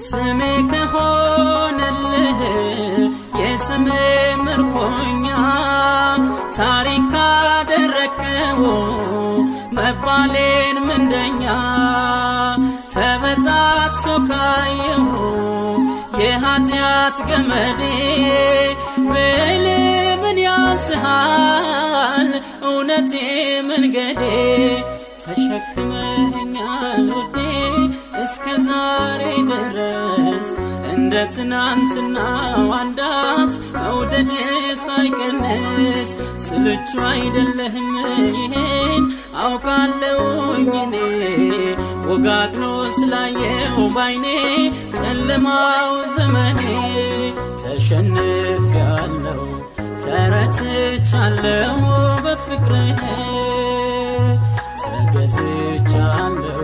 ስሜ ከሆነልህ የስሜ ምርኮኛ ታሪክ ካደረከው መባሌን ምንደኛ ተበጣጥሶ ካየሁ የኃጢአት ገመዴ ብል ምን ያንስሃል እውነቴ መንገዴ ተሸክመኛል ውዴ እስከ ዛሬ ድረስ እንደ ትናንትናው አንዳች መውደድ ሳይቀንስ ስልቹ አይደለህም ይሄን አውቃለሁኝ እኔ ወጋግኖ ስላየው ባይኔ ጨለማው ዘመኔ ተሸንፌያለሁ ተረትቻለሁ በፍቅርህ ተገዝቻለሁ